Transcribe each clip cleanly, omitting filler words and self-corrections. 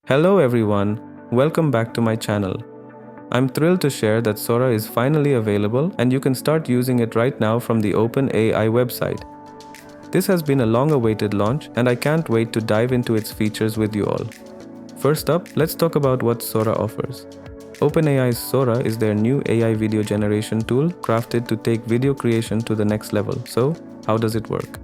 Hello everyone, welcome back to my channel. I'm thrilled to share that Sora is finally available and you can start using it right now from the OpenAI website. This has been a long-awaited launch and I can't wait to dive into its features with you all. First up, let's talk about what Sora offers. OpenAI's Sora is their new AI video generation tool crafted to take video creation to the next level. So, how does it work?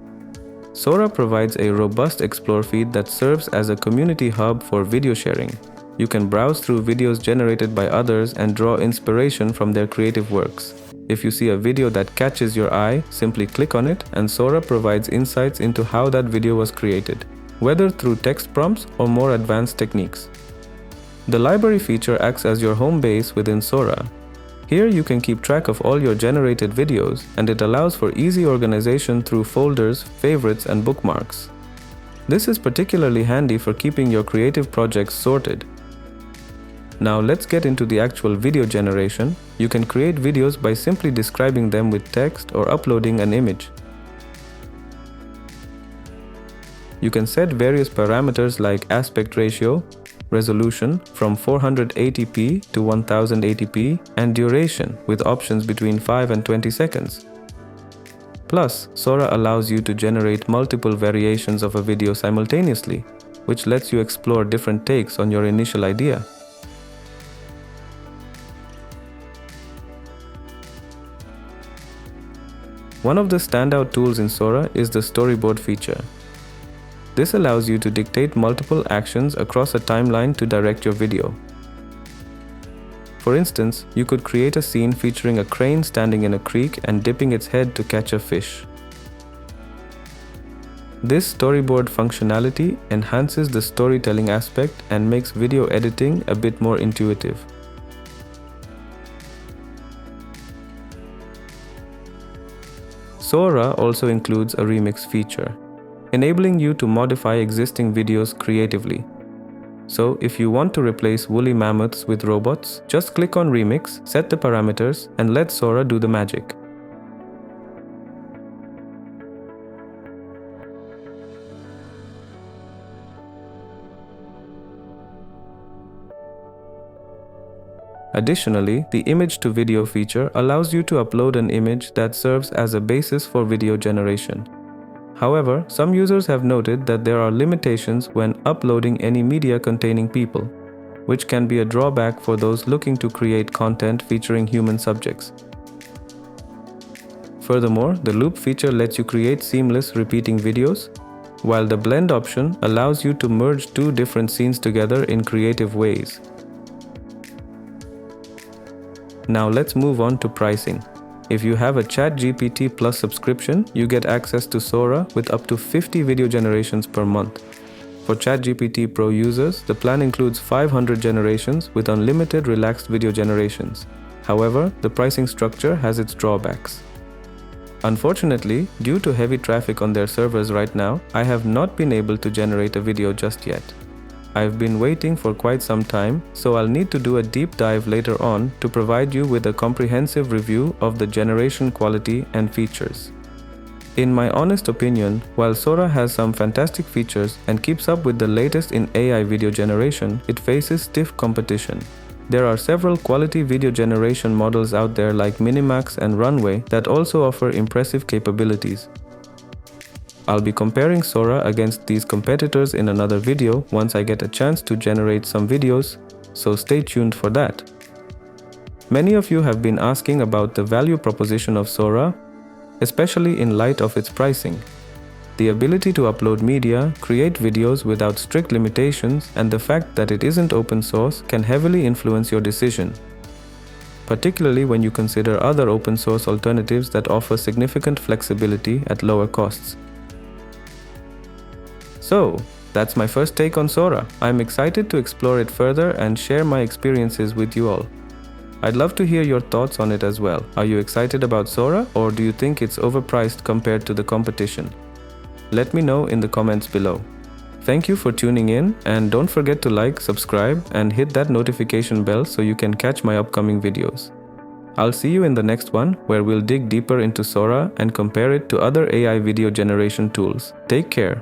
Sora provides a robust Explore feed that serves as a community hub for video sharing. You can browse through videos generated by others and draw inspiration from their creative works. If you see a video that catches your eye, simply click on it and Sora provides insights into how that video was created, whether through text prompts or more advanced techniques. The library feature acts as your home base within Sora. Here you can keep track of all your generated videos, and it allows for easy organization through folders, favorites, and bookmarks. This is particularly handy for keeping your creative projects sorted. Now let's get into the actual video generation. You can create videos by simply describing them with text or uploading an image. You can set various parameters like aspect ratio, resolution from 480p to 1080p, and duration with options between 5 and 20 seconds. Plus, Sora allows you to generate multiple variations of a video simultaneously, which lets you explore different takes on your initial idea. One of the standout tools in Sora is the Storyboard feature. This allows you to dictate multiple actions across a timeline to direct your video. For instance, you could create a scene featuring a crane standing in a creek and dipping its head to catch a fish. This storyboard functionality enhances the storytelling aspect and makes video editing a bit more intuitive. Sora also includes a remix feature, enabling you to modify existing videos creatively. So, if you want to replace woolly mammoths with robots, just click on Remix, set the parameters, and let Sora do the magic. Additionally, the image to video feature allows you to upload an image that serves as a basis for video generation. However, some users have noted that there are limitations when uploading any media containing people, which can be a drawback for those looking to create content featuring human subjects. Furthermore, the loop feature lets you create seamless repeating videos, while the blend option allows you to merge two different scenes together in creative ways. Now let's move on to pricing. If you have a ChatGPT Plus subscription, you get access to Sora with up to 50 video generations per month. For ChatGPT Pro users, the plan includes 500 generations with unlimited relaxed video generations. However, the pricing structure has its drawbacks. Unfortunately, due to heavy traffic on their servers right now, I have not been able to generate a video just yet. I've been waiting for quite some time, so I'll need to do a deep dive later on to provide you with a comprehensive review of the generation quality and features. In my honest opinion, while Sora has some fantastic features and keeps up with the latest in AI video generation, it faces stiff competition. There are several quality video generation models out there like Minimax and Runway that also offer impressive capabilities. I'll be comparing Sora against these competitors in another video once I get a chance to generate some videos, so stay tuned for that. Many of you have been asking about the value proposition of Sora, especially in light of its pricing. The ability to upload media, create videos without strict limitations, and the fact that it isn't open source can heavily influence your decision, particularly when you consider other open source alternatives that offer significant flexibility at lower costs. So, that's my first take on Sora. I'm excited to explore it further and share my experiences with you all. I'd love to hear your thoughts on it as well. Are you excited about Sora, or do you think it's overpriced compared to the competition? Let me know in the comments below. Thank you for tuning in, and don't forget to like, subscribe, and hit that notification bell so you can catch my upcoming videos. I'll see you in the next one, where we'll dig deeper into Sora and compare it to other AI video generation tools. Take care.